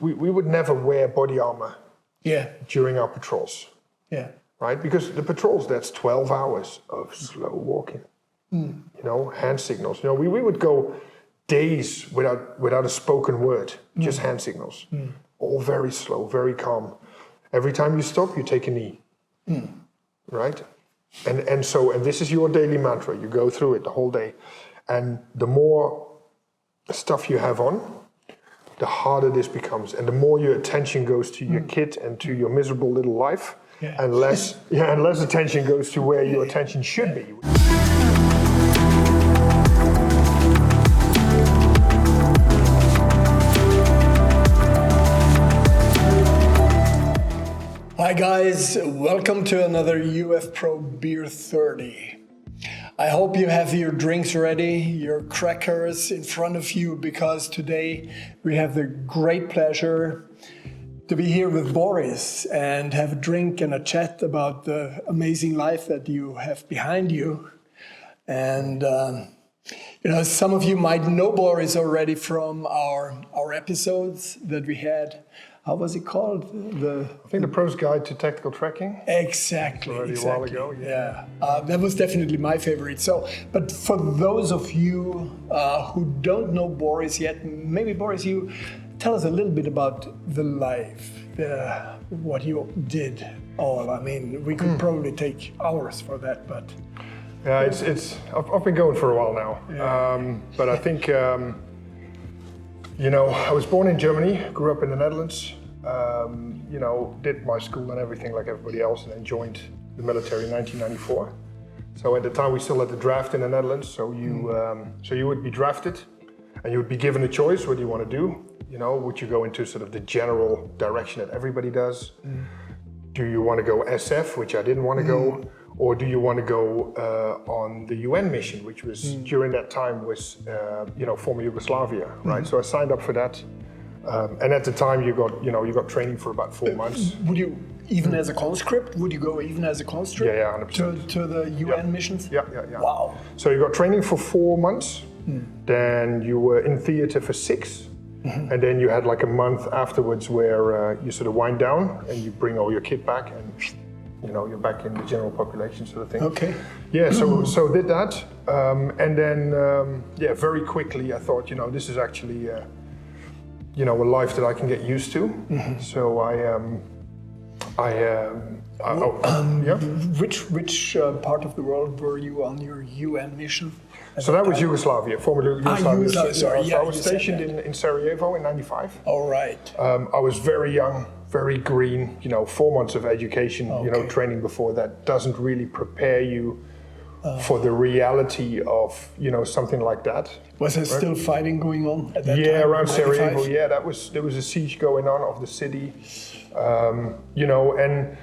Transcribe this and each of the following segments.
we would never wear body armor during our patrols. Yeah. Right? Because the patrols, that's 12 hours of slow walking. You know, hand signals. You know, we would go days without a spoken word, just hand signals. All very slow, very calm. Every time you stop, you take a knee. Right? And this is your daily mantra. You go through it the whole day. And the more stuff you have on, the harder this becomes. And the more your attention goes to your kit and to your miserable little life, and less attention goes to where your attention should be. Hi guys, welcome to another ufprogear 30. I hope you have your drinks ready, your crackers in front of you, because today we have the great pleasure to be here with Boris and have a drink and a chat about the amazing life that you have behind you. And you know, some of you might know Boris already from our episodes that we had. How was it called? I think the Pro's Guide to Tactical Trekking. Exactly. Already a while ago. Yeah. That was definitely my favorite. So, but for those of you who don't know Boris yet, maybe Boris, you tell us a little bit about the life, what you did. I mean, we could probably take hours for that, but. Yeah, I've been going for a while now. Yeah. But I think, you know, I was born in Germany, grew up in the Netherlands, you know, did my school and everything like everybody else, and then joined the military in 1994. So at the time we still had the draft in the Netherlands, so you would be drafted and you would be given a choice, what do you want to do? You know, would you go into sort of the general direction that everybody does? Do you want to go SF, which I didn't want to go? Or do you want to go on the UN mission, which was during that time was, you know, former Yugoslavia, right? So I signed up for that, and at the time you got training for about 4 months. Would you even as a conscript? Would you go even as a conscript? Yeah, 100%. To the UN missions? Yeah. Wow. So you got training for 4 months, then you were in theater for 6. And then you had like a month afterwards where you sort of wind down and you bring all your kit back, and you know, you're back in the general population sort of thing. Okay. Yeah, so did that, and then very quickly I thought, you know, this is actually you know, a life that I can get used to. So Which part of the world were you on your UN mission? So that was Yugoslavia, former Yugoslavia. Sorry, so I was stationed in Sarajevo in '95. All right. I was very young, very green, you know, 4 months of education, you know, training before that doesn't really prepare you for the reality of, you know, something like that. Was there still fighting going on at that time? Yeah, around Sarajevo, yeah, there was a siege going on of the city, you know, and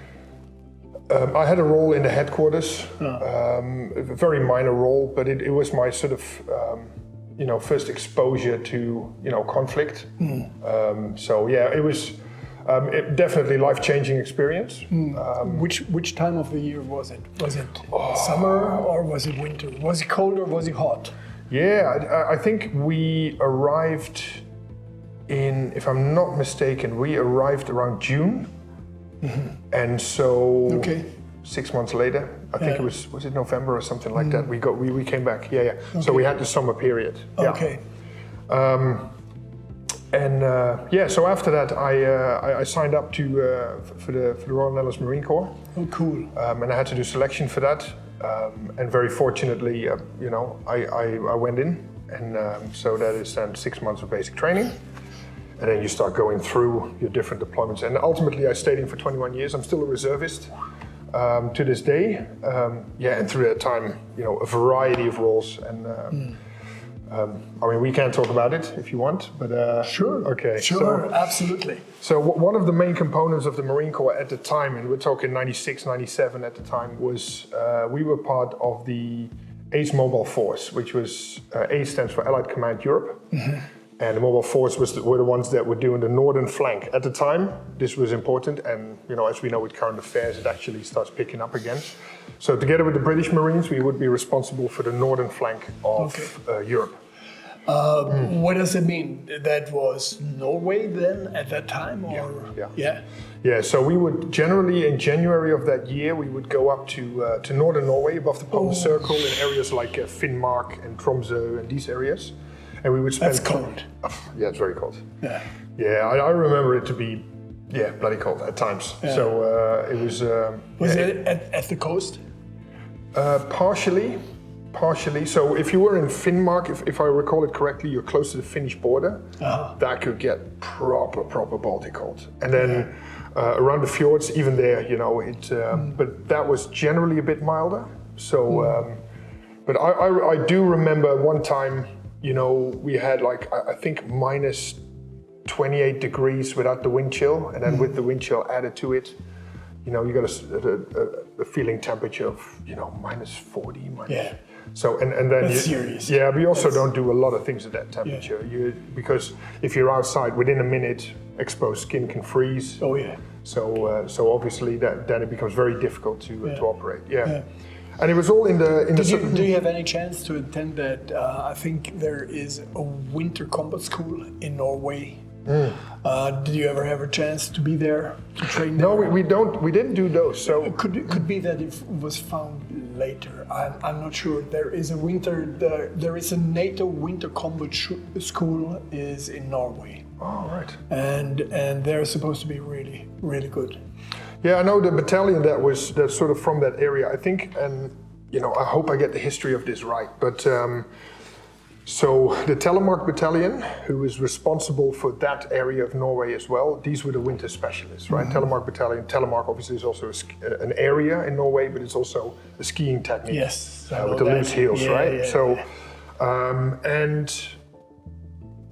I had a role in the headquarters, a very minor role, but it was my sort of, you know, first exposure to, you know, conflict. So yeah, it was definitely life-changing experience. Which time of the year was it? Was it summer or was it winter? Was it cold or was it hot? Yeah, I think we arrived in, if I'm not mistaken, we arrived around June. And so 6 months later, I think it was it November or something like that, we came back. Yeah. Okay. So we had the summer period. Yeah. Okay. So after that I signed up for the Royal Netherlands Marine Corps. Oh, cool. And I had to do selection for that. And very fortunately, you know, I went in, and so that is then 6 months of basic training. And then you start going through your different deployments. And ultimately I stayed in for 21 years. I'm still a reservist to this day. And through that time, you know, a variety of roles. And I mean, we can talk about it if you want, but sure. Okay. Sure, absolutely. So one of the main components of the Marine Corps at the time, and we're talking 96, 97 at the time, was we were part of the ACE Mobile Force, which was, ACE stands for Allied Command Europe. And the Mobile Force were the ones that were doing the northern flank. At the time, this was important, and you know, as we know with current affairs, it actually starts picking up again. So together with the British Marines, we would be responsible for the northern flank of Europe. What does it mean? That was Norway then at that time? Or? Yeah, so we would generally in January of that year, we would go up to northern Norway above the Polar Circle in areas like Finnmark and Tromsø and these areas. And we would spend... That's cold. Yeah, it's very cold. Yeah. Yeah, I remember it to be, bloody cold at times. Yeah. So it was... Was it at the coast? Partially. So if you were in Finnmark, if I recall it correctly, you're close to the Finnish border. That could get proper Baltic cold. And then around the fjords, even there, but that was generally a bit milder. So, but I do remember one time, we had like, I think minus 28 degrees without the wind chill, and then with the wind chill added to it, you got a feeling temperature of, minus 40, So, and then That's serious. Yeah, we also don't do a lot of things at that temperature. Because if you're outside, within a minute, exposed skin can freeze. Oh yeah. So obviously then it becomes very difficult to operate. Yeah. And it was all in the. Do you have any chance to attend that? I think there is a winter combat school in Norway. Did you ever have a chance to be there to train? No, we don't. We didn't do those. So it could be that it was found later. I'm not sure. There is a NATO winter combat school is in Norway. Oh right. And they're supposed to be really good. Yeah, I know the battalion that's sort of from that area. I think, and I hope I get the history of this right, but. So the 𝗕𝗲𝗲𝗿 battalion, who is responsible for that area of Norway as well, these were the winter specialists, right? 𝗕𝗲𝗲𝗿 battalion. 𝗕𝗲𝗲𝗿 obviously is also an area in Norway, but it's also a skiing technique. Yes, with the loose heels, right? Yeah, so, and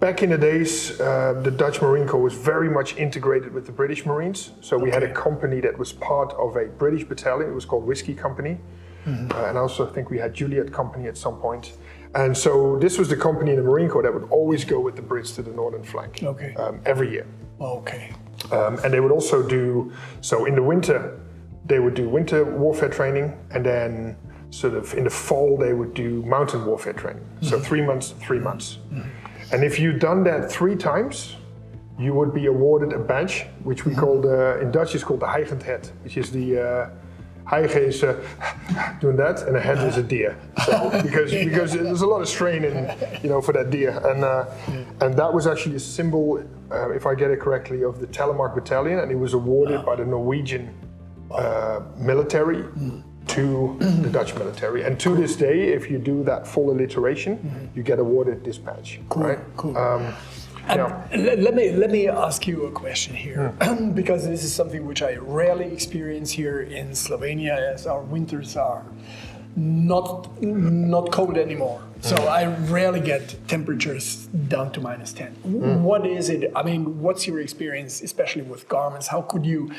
back in the days, the Dutch Marine Corps was very much integrated with the British Marines. So we had a company that was part of a British battalion. It was called Whiskey Company. And I also think we had Juliet Company at some point. And so this was the company in the Marine Corps that would always go with the Brits to the northern flank every year. Okay. And they would also do, so in the winter, they would do winter warfare training, and then sort of in the fall, they would do mountain warfare training. So 3 months, 3 months. And if you'd done that 3 times, you would be awarded a badge, which we called, in Dutch is called the 𝗖liche het, which is the, 𝗖liche is doing that, and a head is a deer. So because there's a lot of strain in, for that deer, and that was actually a symbol, if I get it correctly, of the 𝗕𝗲𝗲𝗿 battalion, and it was awarded by the Norwegian military to the Dutch military. And to this day, if you do that full alliteration, you get awarded this badge. Cool. Right? Cool. Let me ask you a question here, because this is something which I rarely experience here in Slovenia, as our winters are not cold anymore. So I rarely get temperatures down to minus 10. What is it? I mean, what's your experience, especially with garments? How could you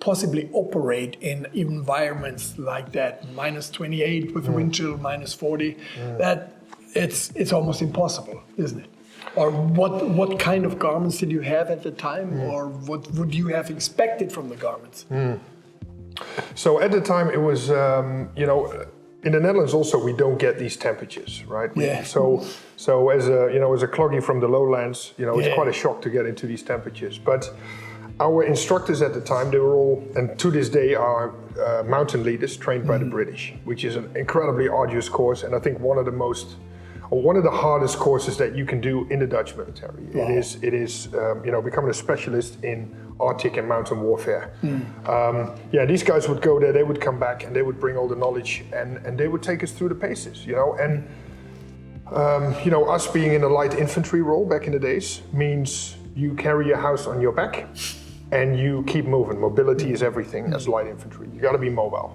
possibly operate in environments like that? Minus 28 with wind chill, minus 40. That it's almost impossible, isn't it? Or what kind of garments did you have at the time, or what would you have expected from the garments? So at the time, it was, in the Netherlands also we don't get these temperatures, right? So as a cloggy from the lowlands, it's quite a shock to get into these temperatures. But our instructors at the time, they were all, and to this day, are mountain leaders trained by the British, which is an incredibly arduous course, and I think one of the hardest courses that you can do in the Dutch military. Wow. It is becoming a specialist in Arctic and mountain warfare. These guys would go there, they would come back, and they would bring all the knowledge, and they would take us through the paces, and us being in a light infantry role back in the days means you carry your house on your back and you keep moving. Mobility is everything as light infantry. You got to be mobile.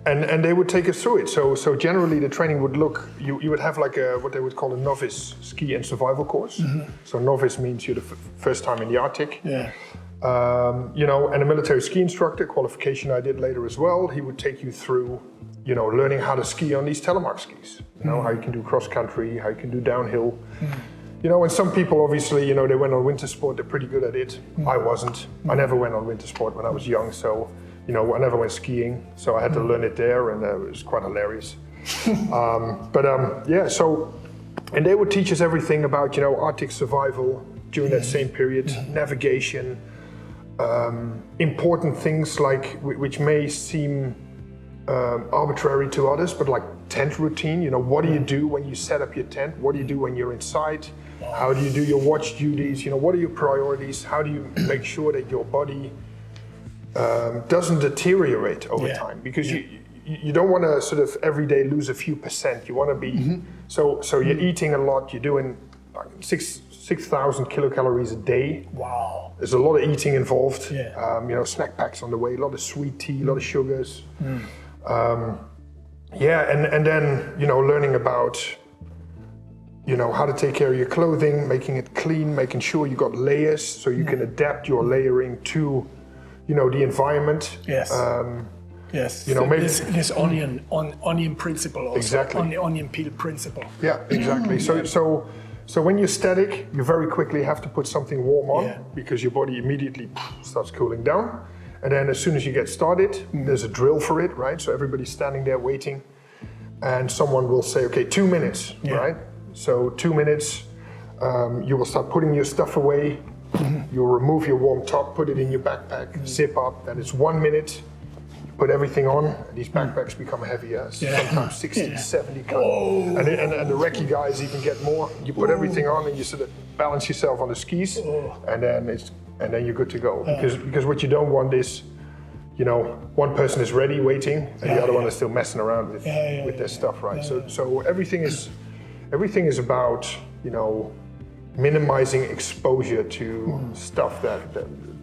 And they would take us through it. So generally the training would look, you would have like what they would call a novice ski and survival course. So novice means you're the first time in the Arctic. And a military ski instructor, qualification I did later as well, he would take you through, learning how to ski on these 𝗕𝗲𝗲𝗿 skis. How you can do cross country, how you can do downhill. And some people obviously, they went on winter sport, they're pretty good at it. I wasn't. I never went on winter sport when I was young, so I never went skiing, so I had to learn it there, and it was quite hilarious. Yeah, so, and they would teach us everything about, Arctic survival during that same period, navigation, important things like, which may seem arbitrary to others, but like tent routine, what do you do when you set up your tent? What do you do when you're inside? How do you do your watch duties? What are your priorities? How do you make sure that your body doesn't deteriorate over time? Because you don't want to sort of every day lose a few percent. You want to be, so you're eating a lot, you're doing like 6,000 kilocalories a day. Wow. There's a lot of eating involved. Snack packs on the way, a lot of sweet tea, a lot of sugars. And then, learning about, how to take care of your clothing, making it clean, making sure you got layers so you can adapt your layering to, the environment. Yes. Yes. Maybe this onion principle also. Exactly. Onion peel principle. Yeah, exactly. So when you're static, you very quickly have to put something warm on because your body immediately starts cooling down. And then as soon as you get started, there's a drill for it, right? So everybody's standing there waiting, and someone will say, okay, 2 minutes, right? So 2 minutes, you will start putting your stuff away. You'll remove your warm top, put it in your backpack, zip up. Then it's 1 minute. You put everything on, and these backpacks become heavier, sometimes 60, 70 tons. And the recce guys even get more. You put everything on, and you sort of balance yourself on the skis, and then you're good to go. Because what you don't want is, one person is ready, waiting, and the other one is still messing around with their stuff, right? So everything is about, minimizing exposure to stuff that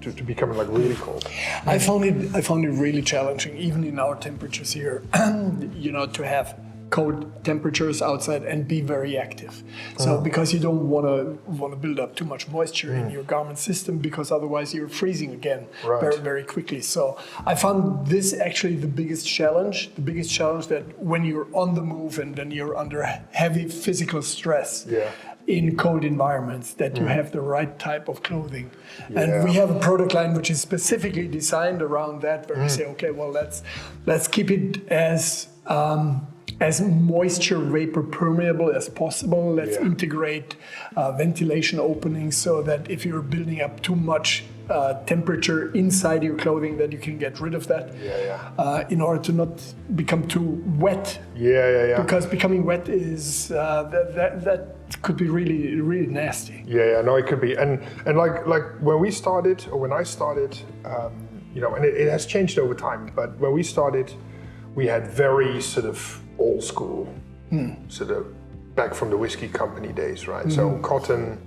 to becoming like really cold. I found it really challenging, even in our temperatures here, to have cold temperatures outside and be very active. So because you don't want to build up too much moisture in your garment system, because otherwise you're freezing again very, very quickly. So I found this actually the biggest challenge that when you're on the move and then you're under heavy physical stress in cold environments, that you have the right type of clothing. And we have a product line which is specifically designed around that, where we say, okay, well, let's keep it as moisture vapor permeable as possible. Let's integrate ventilation openings so that if you're building up too much temperature inside your clothing, that you can get rid of that in order to not become too wet. Because becoming wet is that could be really, really nasty. No, it could be. And like when we started, or when I started, and it has changed over time, but when we started, we had very sort of old school, sort of back from the whiskey company days, right? So cotton,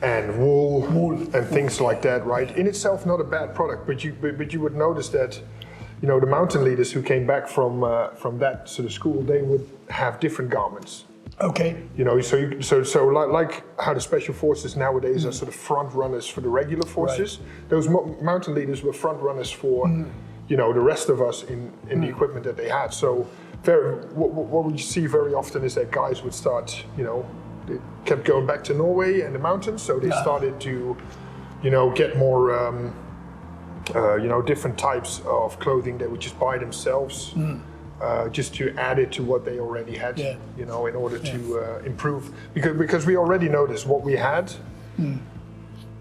and wool and things like that, right? In itself, not a bad product, but you would notice that, the mountain leaders who came back from that sort of school, they would have different garments. Okay. So like how the special forces nowadays are sort of front runners for the regular forces. Those mountain leaders were front runners for. The rest of us in the equipment that they had. So what we see very often is that guys would start, they kept going back to Norway and the mountains, so they started to, get more, different types of clothing they would just buy themselves, just to add it to what they already had, in order to improve. Because we already noticed what we had.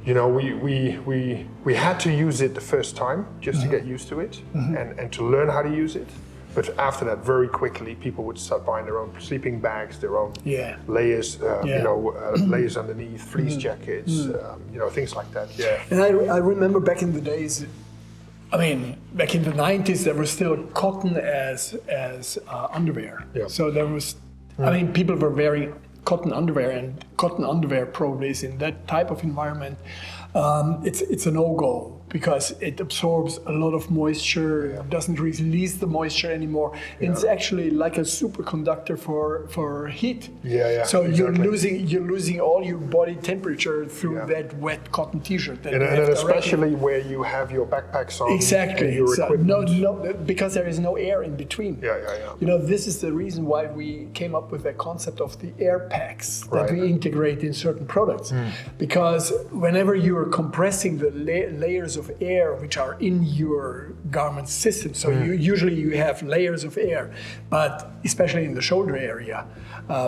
We had to use it the first time just to get used to it and to learn how to use it. But after that, very quickly, people would start buying their own sleeping bags, their own layers, layers underneath, fleece jackets, things like that. And I remember back in the days, back in the 90s, there was still cotton as underwear. So there was, people were wearing cotton underwear, and cotton underwear probably is in that type of environment. It's a no-go because it absorbs a lot of moisture, doesn't release the moisture anymore. And it's actually like a superconductor for heat. So exactly. you're losing all your body temperature through that wet cotton t-shirt. And especially where you have your backpacks on. Exactly. Your equipment. No, because there is no air in between. This is the reason why we came up with the concept of the air packs that we integrate in certain products. Because whenever you are compressing the layers of of air which are in your garment system. So usually you have layers of air, but especially in the shoulder area,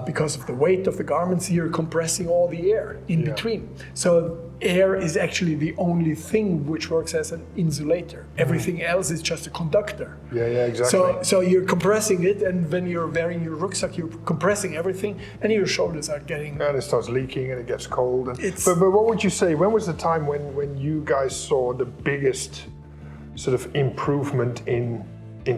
because of the weight of the garments, you're compressing all the air in between. So air is actually the only thing which works as an insulator. Everything else is just a conductor. Yeah, exactly. So you're compressing it, and when you're wearing your rucksack, you're compressing everything, and your shoulders are getting... And it starts leaking and it gets cold. But what would you say, when was the time when you guys saw the biggest sort of improvement in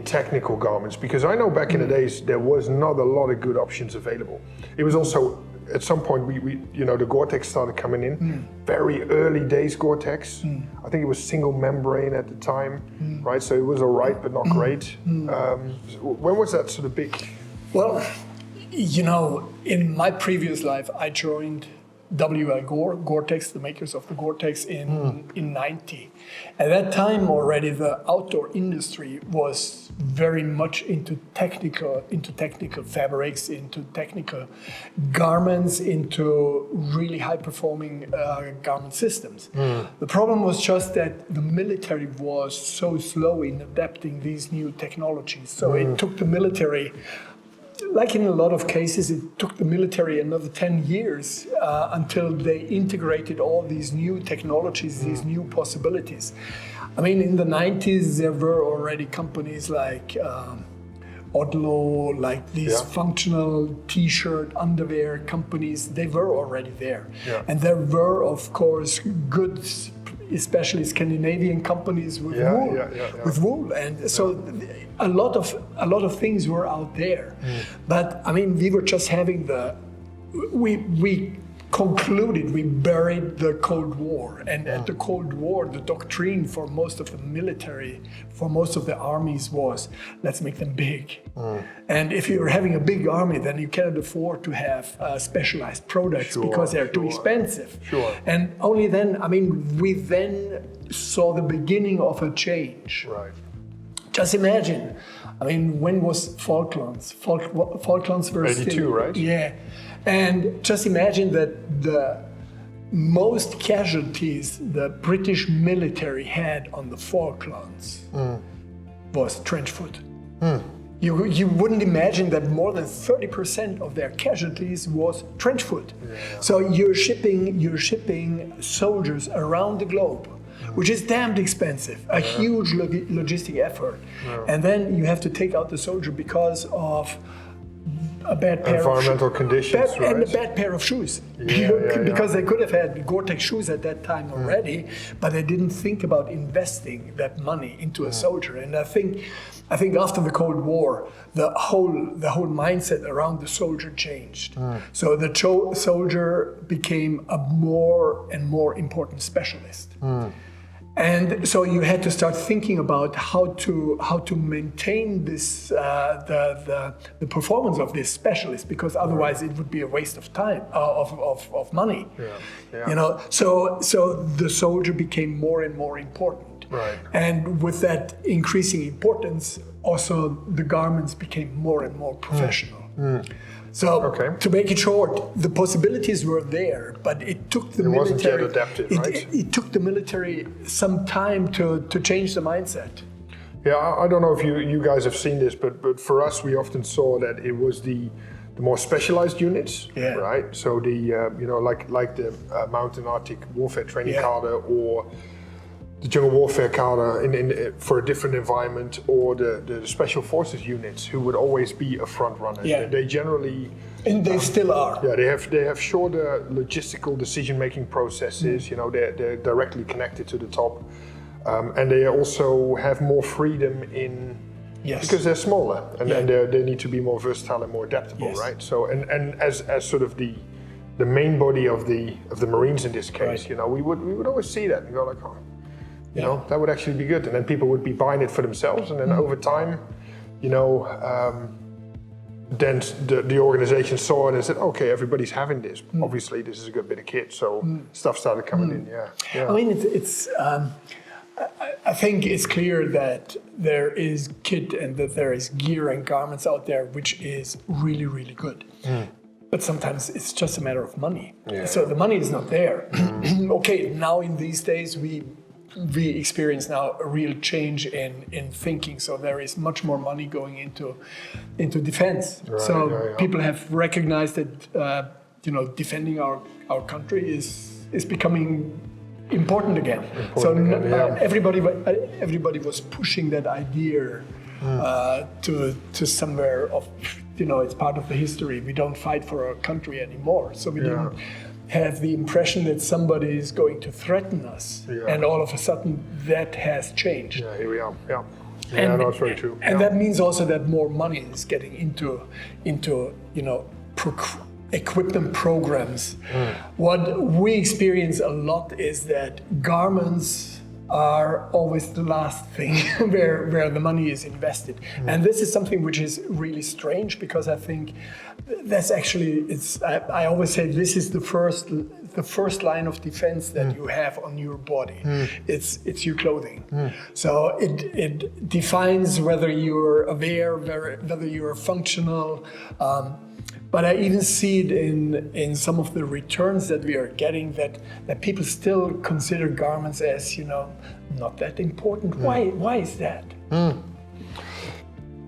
technical garments? Because I know back in the days, there was not a lot of good options available. It was also, at some point, we the Gore-Tex started coming in. Very early days Gore-Tex. I think it was single membrane at the time, right? So it was all right, but not great. When was that sort of big? Well, in my previous life, I joined W.L. Gore-Tex, the makers of the Gore-Tex, in 90. At that time already, the outdoor industry was very much into technical fabrics, into technical garments, into really high-performing garment systems. The problem was just that the military was so slow in adapting these new technologies. So it took the military, like in a lot of cases, it took the military another 10 years until they integrated all these new technologies, these new possibilities. I mean, in the 90s, there were already companies like Odlo, like these functional t-shirt, underwear companies. They were already there. And there were, of course, good, especially Scandinavian companies with wool. With wool. And so a lot of things were out there. But I mean, we were just having we concluded, we buried the Cold War. And at the Cold War, the doctrine for most of the military, for most of the armies was, let's make them big. And if you're having a big army, then you cannot afford to have specialized products because they're too expensive. And only then, I mean, we then saw the beginning of a change. Right. Just imagine, I mean, when was Falklands? Falklands were 82, right? Yeah. And just imagine that the most casualties the British military had on the Falklands was trench foot. You wouldn't imagine that more than 30% of their casualties was trench foot. So you're shipping soldiers around the globe, which is damned expensive, a huge logistic effort. And then you have to take out the soldier because of a bad pair environmental conditions, right? And a bad pair of shoes. Because they could have had Gore-Tex shoes at that time already, but they didn't think about investing that money into a soldier. And I think after the Cold War, the whole mindset around the soldier changed. So the soldier became a more and more important specialist. And so you had to start thinking about how to maintain this the performance of this specialist, because otherwise it would be a waste of time of money. So the soldier became more and more important. And with that increasing importance, also the garments became more and more professional. So to make it short, the possibilities were there, but it took the military. Wasn't yet adapted, right? It took the military some time to change the mindset. Yeah, I don't know if you guys have seen this, but for us, we often saw that it was the more specialized units, right? So the like the Mountain Arctic Warfare Training Cadre, or the Jungle Warfare Cadre for a different environment, or the Special Forces units, who would always be a front runner. They generally... And they still are. Yeah, they have shorter logistical decision-making processes. They're directly connected to the top. And they also have more freedom because they're smaller, and they need to be more versatile and more adaptable, right? So, and as sort of the main body of the Marines in this case, we would always see that and go like, that would actually be good. And then people would be buying it for themselves. And then over time, then the organization saw it and said, okay, everybody's having this. Obviously, this is a good bit of kit. So stuff started coming in, I mean, it's I think it's clear that there is kit and that there is gear and garments out there, which is really, really good. But sometimes it's just a matter of money. So the money is not there. Okay, now in these days, we we experience now a real change in thinking. So there is much more money going into defense. Right, So people have recognized that defending our country is becoming important again. Everybody was pushing that idea to somewhere of, it's part of the history. We don't fight for our country anymore. So we didn't have the impression that somebody is going to threaten us. And all of a sudden that has changed. Yeah, here we are. Yeah, that's very true. And that means also that more money is getting into equipment programs. What we experience a lot is that garments are always the last thing where the money is invested. And this is something which is really strange, because I think that's actually, I always say this is the first line of defense that you have on your body. It's your clothing. So it defines whether you're aware, whether you're functional. But I even see it in some of the returns that we are getting, that people still consider garments as, not that important. Why is that?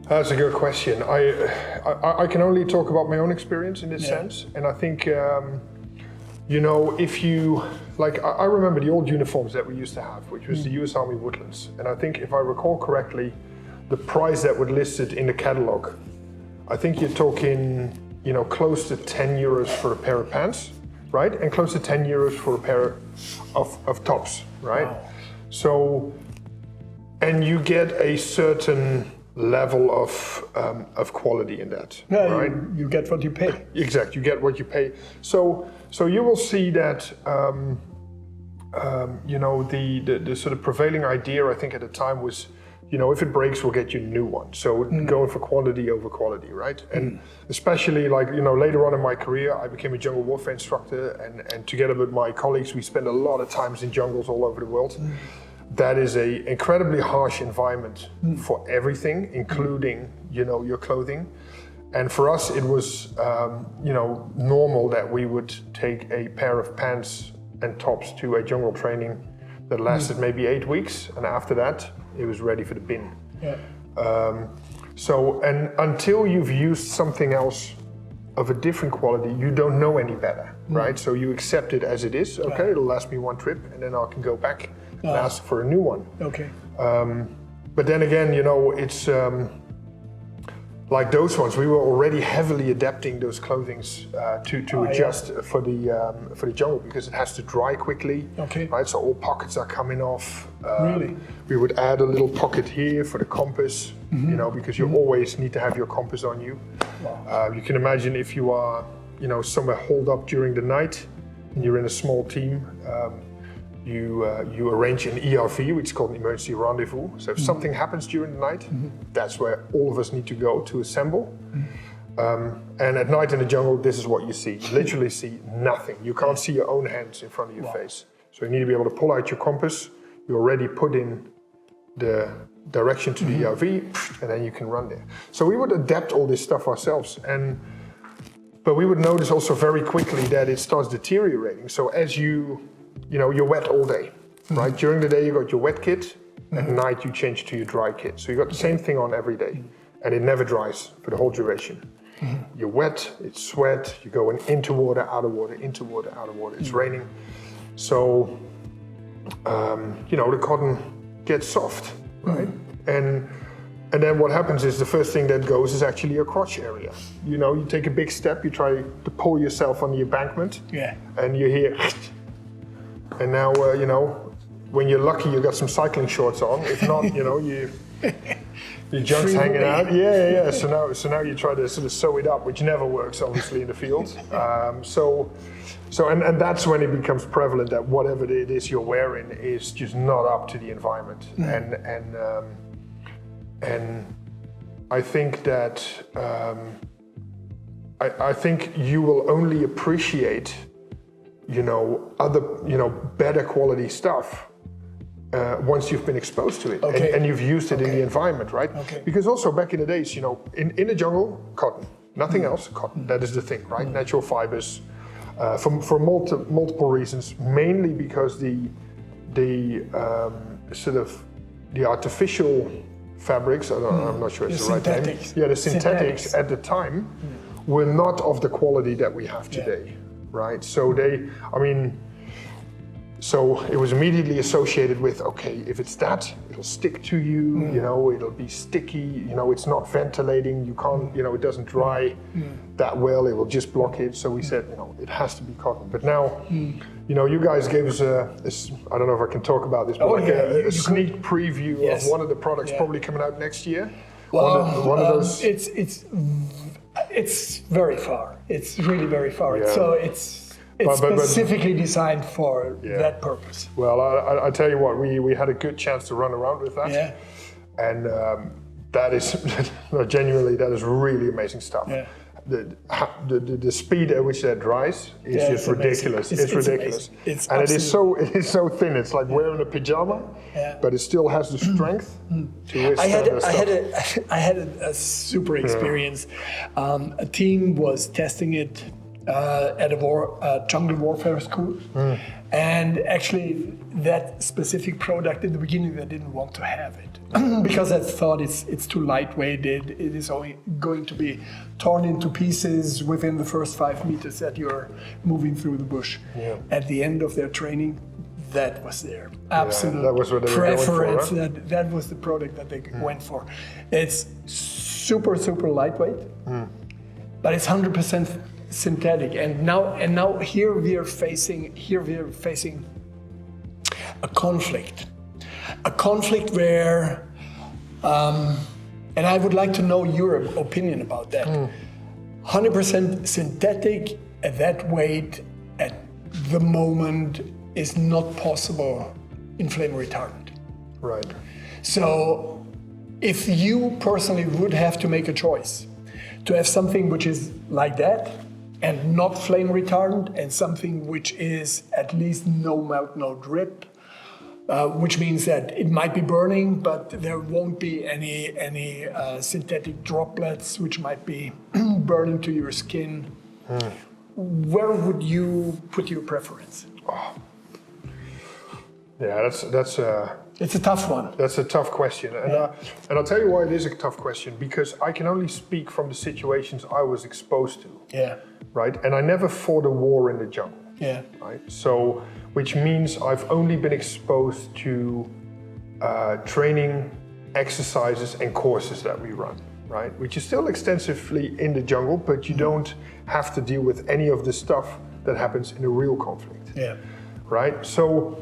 That's a good question. I can only talk about my own experience in this sense. And I think, if you, I remember the old uniforms that we used to have, which was the US Army Woodlands. And I think if I recall correctly, the price that was listed in the catalog, I think you're talking, close to 10 euros for a pair of pants, right? And close to 10 euros for a pair of tops, right? Wow. So, and you get a certain level of quality in that, right? You get what you pay. Exactly, you get what you pay. So you will see that, the sort of prevailing idea, I think at the time was, if it breaks, we'll get you a new one. So going for quantity over quality, right? And especially later on in my career, I became a jungle warfare instructor, and together with my colleagues, we spent a lot of times in jungles all over the world. That is a incredibly harsh environment for everything, including, your clothing. And for us, it was, normal that we would take a pair of pants and tops to a jungle training that lasted maybe 8 weeks. And after that, it was ready for the bin. And until you've used something else of a different quality, you don't know any better, right? So you accept it as it is. Okay, it'll last me one trip, and then I can go back and ask for a new one. Okay. But then again, it's like those ones. We were already heavily adapting those clothings to adjust for the jungle, because it has to dry quickly. Okay. Right. So all pockets are coming off. Really? We would add a little pocket here for the compass. Because you always need to have your compass on you. Wow. You can imagine if you are, somewhere holed up during the night, and you're in a small team. You arrange an ERV, which is called an emergency rendezvous. So if something happens during the night, that's where all of us need to go to assemble. And at night in the jungle, this is what you see. You literally see nothing. You can't see your own hands in front of your face. So you need to be able to pull out your compass. You already put in the direction to the ERV, and then you can run there. So we would adapt all this stuff ourselves. But we would notice also very quickly that it starts deteriorating. So as you're wet all day, right? During the day you got your wet kit, at night you change to your dry kit. So you got the same thing on every day, and it never dries for the whole duration. You're wet, it's sweat, you're going into water, out of water, into water, out of water, it's raining. So, the cotton gets soft, right? And then what happens is the first thing that goes is actually your crotch area. You take a big step, you try to pull yourself on the embankment, and you hear, and now, when you're lucky, you got some cycling shorts on. If not, your junk's hanging out. Yeah. So now you try to sort of sew it up, which never works, obviously, in the field. And that's when it becomes prevalent that whatever it is you're wearing is just not up to the environment. And I think that I think you will only appreciate other, better quality stuff once you've been exposed to it and you've used it in the environment, right? Because also back in the days, in the jungle, cotton, nothing else, cotton. That is the thing, right? Natural fibers, for multiple reasons, mainly because the the sort of the artificial fabrics, I'm not sure it's the right name. Yeah, the synthetics at the time were not of the quality that we have today, right? So so it was immediately associated with, okay, if it's that, it'll stick to you, you know, it'll be sticky, you know, it's not ventilating, you can't, you know, it doesn't dry that well, it will just block it. So we said, you know, it has to be cotton. But now, you know, you guys gave us this, I don't know if I can talk about this, but a sneak preview of one of the products probably coming out next year. Well, one of those. It's very far. It's really very far. Yeah. So it's specifically designed for that purpose. Well, I tell you what, we had a good chance to run around with that. Yeah. And that is, genuinely, that is really amazing stuff. Yeah. The speed at which that dries is just ridiculous. It's ridiculous. It's and it is so thin. It's like wearing a pajama, but it still has the strength to withstand the stuff. I had a super experience. A team was testing it at a jungle warfare school, and actually that specific product in the beginning they didn't want to have it because I thought it's too lightweight. It is only going to be torn into pieces within the first 5 meters that you're moving through the bush. Yeah. At the end of their training, that was their absolute that was what they preference. were going for, huh? That was the product that they went for. It's super lightweight, but it's 100% synthetic. And now here we are facing a conflict where, and I would like to know your opinion about that. 100% synthetic at that weight at the moment is not possible in flame retardant. Right. So if you personally would have to make a choice to have something which is like that and not flame retardant, and something which is at least no melt, no drip, which means that it might be burning, but there won't be any synthetic droplets which might be burning to your skin. Where would you put your preference? Oh. Yeah, that's it's a tough one. That's a tough question, and I'll tell you why it is a tough question, because I can only speak from the situations I was exposed to. Yeah. Right, and I never fought a war in the jungle. Yeah. Right, so which means I've only been exposed to training, exercises, and courses that we run. Right, which is still extensively in the jungle, but you don't have to deal with any of the stuff that happens in a real conflict. Yeah. Right, so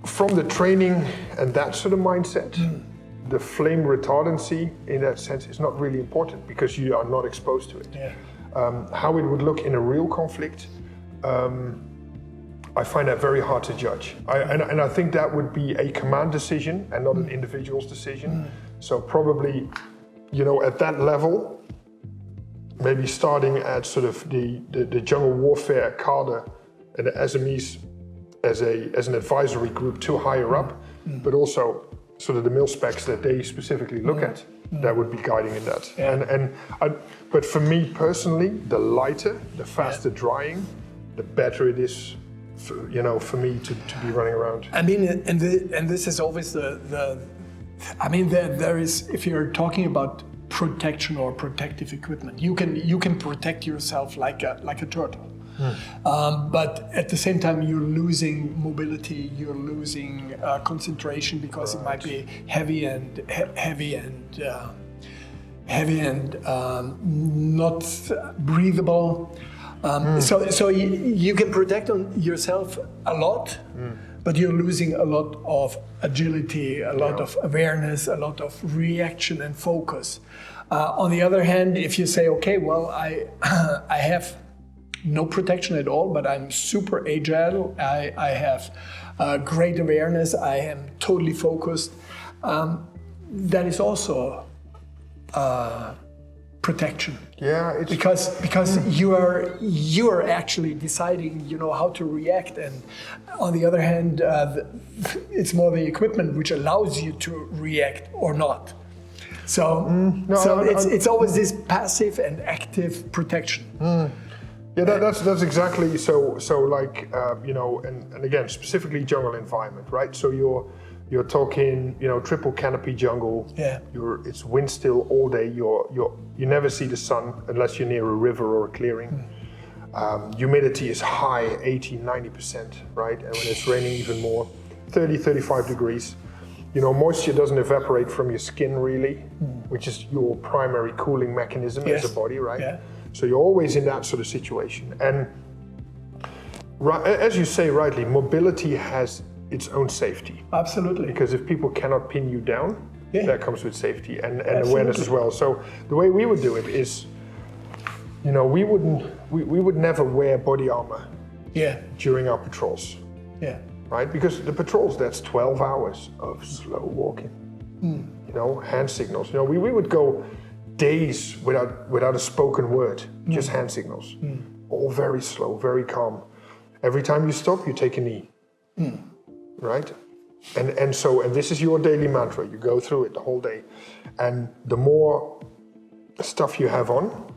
from the training and that sort of mindset, the flame retardancy in that sense is not really important because you are not exposed to it. Yeah. How it would look in a real conflict, I find that very hard to judge. And I think that would be a command decision and not an individual's decision. So probably, you know, at that level, maybe starting at sort of the jungle warfare cadre and the SMEs as an advisory group to higher up, but also sort of the mil specs that they specifically look at, that would be guiding in that. Yeah. But for me personally, the lighter, the faster drying, the better it is for, you know, for me to be running around. I mean, and this is always I mean, there is, if you're talking about protection or protective equipment, you can protect yourself like a turtle. But at the same time, you're losing mobility, you're losing concentration because it might be heavy and not breathable. So you can protect yourself a lot, but you're losing a lot of agility, a lot of awareness, a lot of reaction and focus. On the other hand, if you say, okay, well, I have no protection at all, but I'm super agile, I have great awareness, I am totally focused, that is also protection. Yeah, it's because you are actually deciding, you know, how to react, and on the other hand, it's more the equipment which allows you to react or not. So it's always this passive and active protection. Yeah, that's exactly so. So like you know, and again, specifically jungle environment, right? So you're talking, you know, triple canopy jungle. Yeah. It's wind still all day. You never see the sun unless you're near a river or a clearing. Humidity is high, 80-90%, right? And when it's raining, even more, 30-35 degrees. You know, moisture doesn't evaporate from your skin really, which is your primary cooling mechanism as a body, right? Yeah. So you're always in that sort of situation. And as you say rightly, mobility has its own safety. Absolutely. Because if people cannot pin you down, that comes with safety and awareness as well. So the way we would do it is, you know, we would never wear body armor during our patrols. Yeah. Right? Because the patrols, that's 12 hours of slow walking. You know, hand signals. You know, we would go days without a spoken word, just hand signals. All very slow, very calm. Every time you stop, you take a knee. Right? And this is your daily mantra. You go through it the whole day. And the more stuff you have on,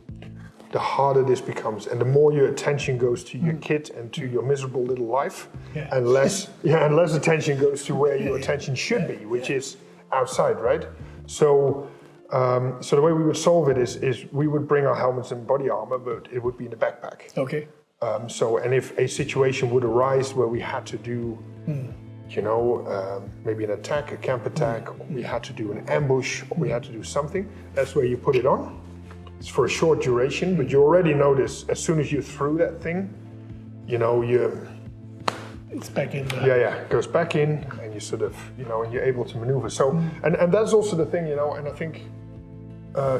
the harder this becomes, and the more your attention goes to your kit and to your miserable little life, and less attention goes to where your attention should be, which is outside, right? So, so the way we would solve it is we would bring our helmets and body armor, but it would be in the backpack. Okay. And if a situation would arise where we had to do, you know, maybe an attack, a camp attack, or we had to do an ambush, or we had to do something, that's where you put it on. It's for a short duration, but you already notice as soon as you're through that thing, you know, it's back in. It goes back in, and you sort of, you know, and you're able to maneuver. So, and that's also the thing, you know, and I think,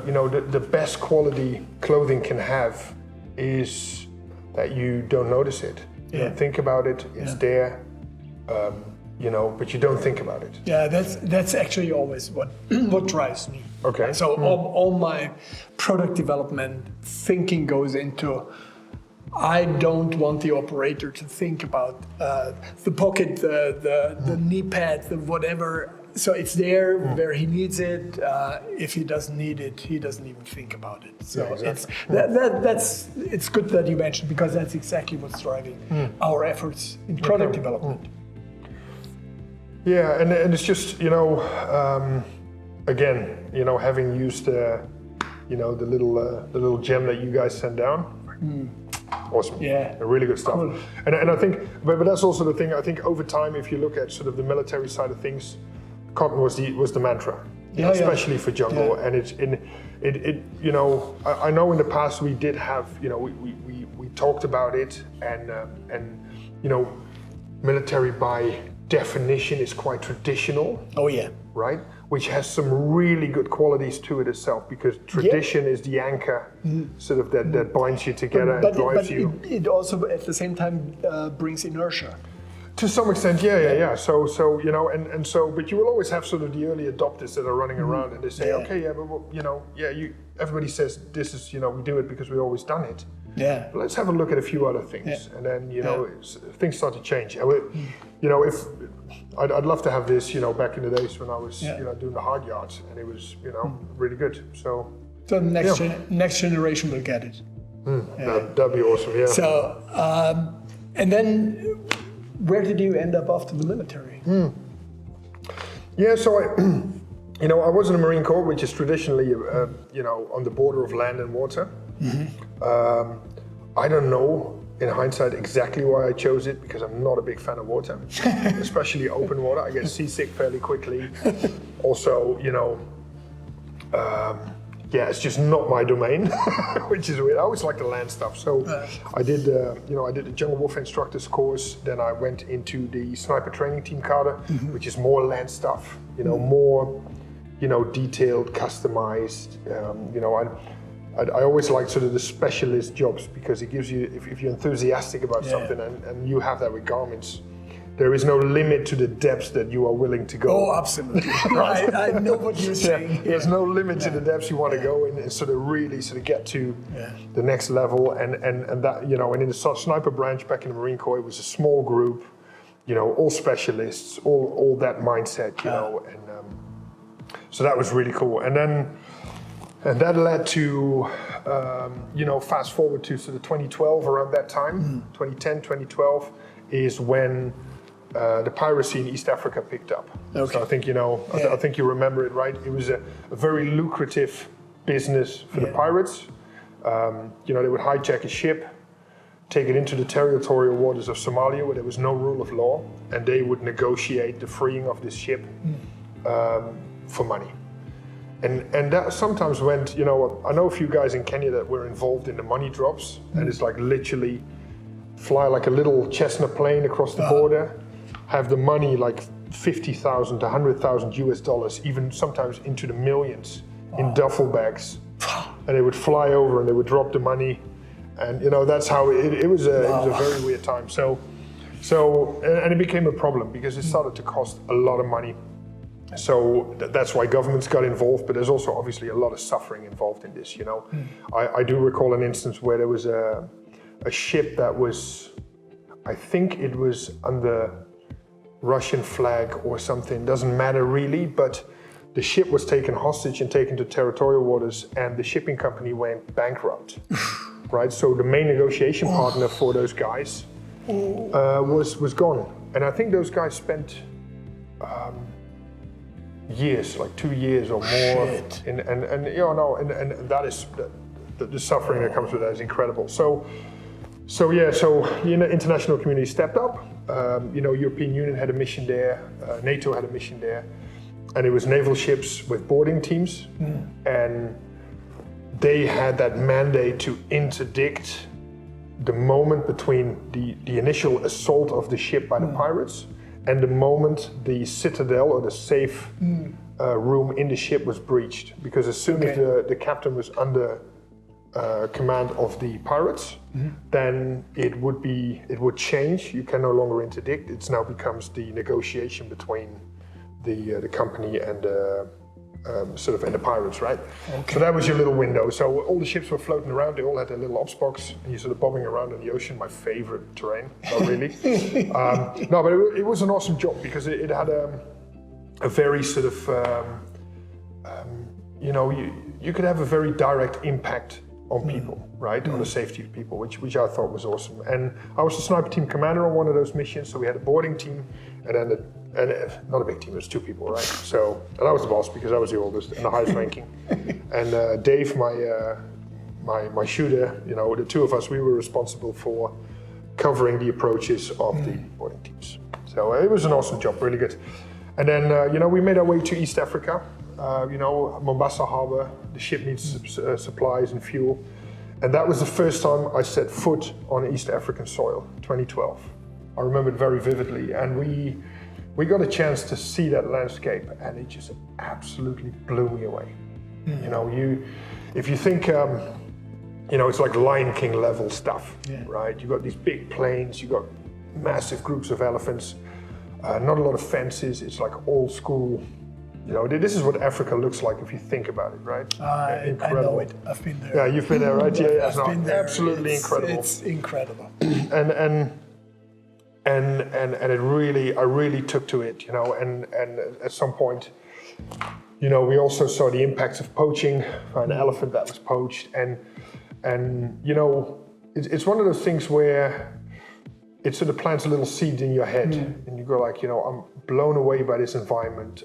you know, the best quality clothing can have is that you don't notice it. You don't think about it. It's there, you know, but you don't think about it. Yeah, that's actually always what drives me. Okay. So all my product development thinking goes into, I don't want the operator to think about the pocket, the knee pad, the whatever. So it's there where he needs it. If he doesn't need it, he doesn't even think about it. So it's good that you mentioned, because that's exactly what's driving our efforts in product development. Yeah, and it's just, you know, again, you know, having used, you know, the little gem that you guys sent down, awesome. Yeah, really good stuff. Cool. And I think, but that's also the thing. I think over time, if you look at sort of the military side of things, cotton was the mantra, especially for jungle. And it you know, I know in the past we did have, you know, we talked about it, and you know, military by definition is quite traditional. Oh yeah. Right? Which has some really good qualities to it itself, because tradition is the anchor sort of that binds you together and drives you. It also at the same time brings inertia. To some extent, yeah. So you know, and so, but you will always have sort of the early adopters that are running around, and they say, okay, but you know, everybody says this is, you know, we do it because we've always done it. Yeah. But let's have a look at a few other things, and then, you know, things start to change. And you know, if I'd love to have this, you know, back in the days when I was, you know, doing the hard yards, and it was, you know, really good. So the next generation will get it. That'd be awesome. Yeah. So and then, where did you end up after the military? Yeah, so you know, I was in the Marine Corps, which is traditionally, you know, on the border of land and water. I don't know, in hindsight, exactly why I chose it, because I'm not a big fan of water, especially open water. I get seasick fairly quickly. Also, you know, it's just not my domain, which is weird. I always like the land stuff. So I did, you know, I did the Jungle Warfare Instructors course. Then I went into the Sniper Training Team cadre, which is more land stuff, you know, more, you know, detailed, customized. You know, I always like sort of the specialist jobs, because it gives you, if you're enthusiastic about something, and you have that with garments, there is no limit to the depths that you are willing to go. Oh, absolutely. I know what you're saying. There's no limit to the depths you want to go in, and sort of really sort of get to the next level. And that, you know, and in the sniper branch back in the Marine Corps, it was a small group, you know, all specialists, all that mindset, you know, and so that was really cool. And then And that led to, fast forward to sort of 2012, around that time, 2010, 2012, is when the piracy in East Africa picked up. Okay. So I think, I think you remember it, right? It was a very lucrative business for the pirates. They would hijack a ship, take it into the territorial waters of Somalia where there was no rule of law, and they would negotiate the freeing of this ship for money. And that sometimes went, I know a few guys in Kenya that were involved in the money drops, and it's like literally fly like a little Cessna plane across the border, have the money like 50,000 to 100,000 US dollars, even sometimes into the millions in duffel bags. And they would fly over and they would drop the money. And that's how it was a very weird time. So it became a problem because it started to cost a lot of money. So that's why governments got involved, but there's also obviously a lot of suffering involved in this, I do recall an instance where there was a ship that was, I think it was under Russian flag or something, doesn't matter really, but the ship was taken hostage and taken to territorial waters, and the shipping company went bankrupt, right? So the main negotiation partner for those guys was gone. And I think those guys spent years, like 2 years or more. And that is the suffering that comes with that is incredible. So the international community stepped up. European Union had a mission there, NATO had a mission there, and it was naval ships with boarding teams, and they had that mandate to interdict the moment between the initial assault of the ship by the pirates and the moment the citadel or the safe room in the ship was breached. Because as soon as the captain was under command of the pirates, then it would change. You can no longer interdict. It now becomes the negotiation between the company and the pirates, right? Okay. So that was your little window. So all the ships were floating around. They all had their little ops box, and you're sort of bobbing around in the ocean. My favorite terrain, not really. No, but it was an awesome job because it had a very sort of, you could have a very direct impact on people, right? On the safety of people, which I thought was awesome. And I was the sniper team commander on one of those missions. So we had a boarding team, and then not a big team, it was 2 people, right? So, and I was the boss because I was the oldest and the highest ranking. And Dave, my shooter, the 2 of us, we were responsible for covering the approaches of the boarding teams. So it was an awesome job, really good. And then, we made our way to East Africa. Mombasa Harbor, the ship needs supplies and fuel. And that was the first time I set foot on East African soil, 2012. I remember it very vividly. And we got a chance to see that landscape, and it just absolutely blew me away. If you think, it's like Lion King level stuff, right? You got these big plains, you got massive groups of elephants, not a lot of fences. It's like old school. This is what Africa looks like if you think about it, right? I know it. I've been there. Yeah, you've been there, right? Yeah, I've been there. Absolutely incredible. It's incredible. And I really took to it, and at some point, we also saw the impacts of poaching, an elephant that was poached, and it's one of those things where it sort of plants a little seed in your head, and you go like, I'm blown away by this environment.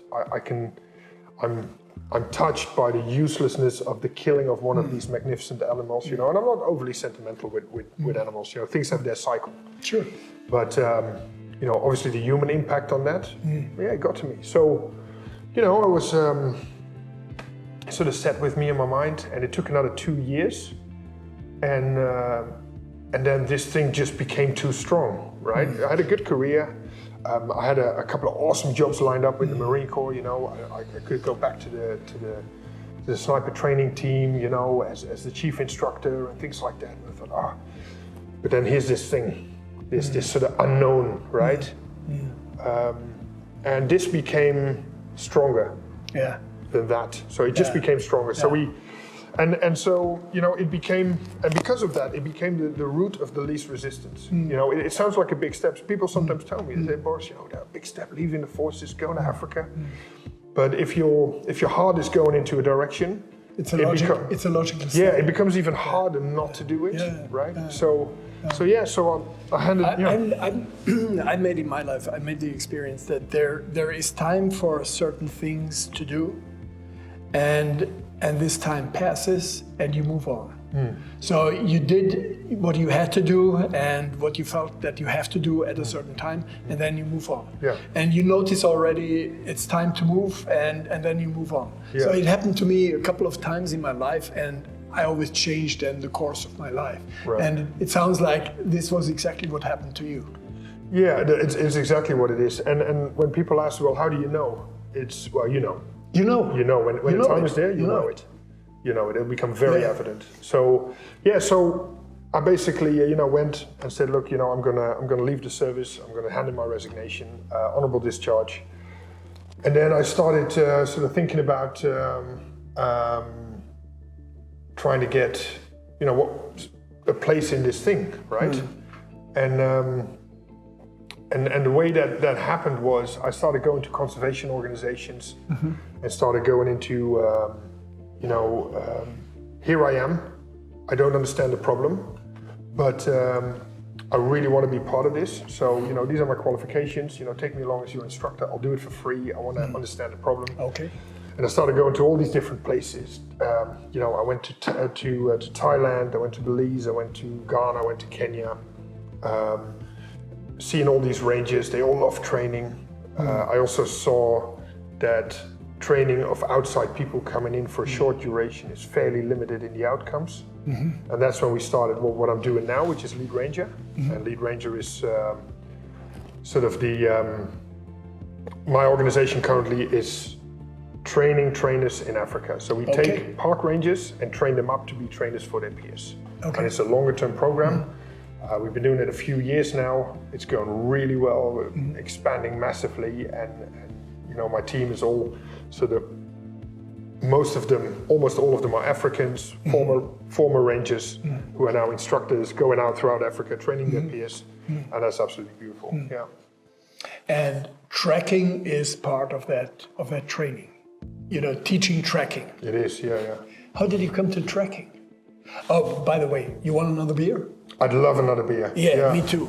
I'm touched by the uselessness of the killing of one of these magnificent animals, and I'm not overly sentimental with animals. Things have their cycle. Sure. But obviously the human impact on that, it got to me. So, I was sort of set with me in my mind, and it took another 2 years, and then this thing just became too strong, right? I had a good career. I had a couple of awesome jobs lined up with the Marine Corps. I could go back to the sniper training team, as the chief instructor and things like that. And I thought, but then here's this thing, this sort of unknown, right? And this became stronger than that. So it just became stronger. So it became, and because of that, it became the route of the least resistance. It sounds like a big step. People sometimes tell me, they say, Boris, that big step, leaving the forces, going to Africa. But if your heart is going into a direction, It's a logical step. Yeah, it becomes even harder not to do it, right? So I handed. I made in my life. I made the experience that there is time for certain things to do, and this time passes, and you move on. So you did what you had to do and what you felt that you have to do at a certain time, and then you move on. Yeah. And you notice already it's time to move, and then you move on. Yeah. So it happened to me a couple of times in my life, and I always changed in the course of my life. Right. And it sounds like this was exactly what happened to you. Yeah, it's exactly what it is. And when people ask, well, how do you know? It's, well, you know. You know. You know, when the time is there, you know it. You know, it'll become very evident. So I basically, went and said, look, I'm gonna leave the service. I'm gonna hand in my resignation, honorable discharge. And then I started sort of thinking about trying to get, a place in this thing, right? And the way that happened was I started going to conservation organizations and started going into, here I am. I don't understand the problem, but I really want to be part of this. So, these are my qualifications. Take me along as your instructor. I'll do it for free. I want to understand the problem. Okay. And I started going to all these different places. I went to Thailand. I went to Belize. I went to Ghana. I went to Kenya. Seeing all these ranges, they all love training. I also saw that training of outside people coming in for a short duration is fairly limited in the outcomes. And that's when we started what I'm doing now, which is Lead Ranger. And Lead Ranger is sort of my organization currently is training trainers in Africa. So we take park rangers and train them up to be trainers for their peers. And it's a longer term program. We've been doing it a few years now. It's going really well. We're expanding massively, and my team is all sort of, almost all of them are Africans, former rangers who are now instructors going out throughout Africa, training their peers, and that's absolutely beautiful. Yeah. And tracking is part of that training. Teaching tracking. It is, yeah. How did you come to tracking? Oh, by the way, you want another beer? I'd love another beer. Yeah, me too.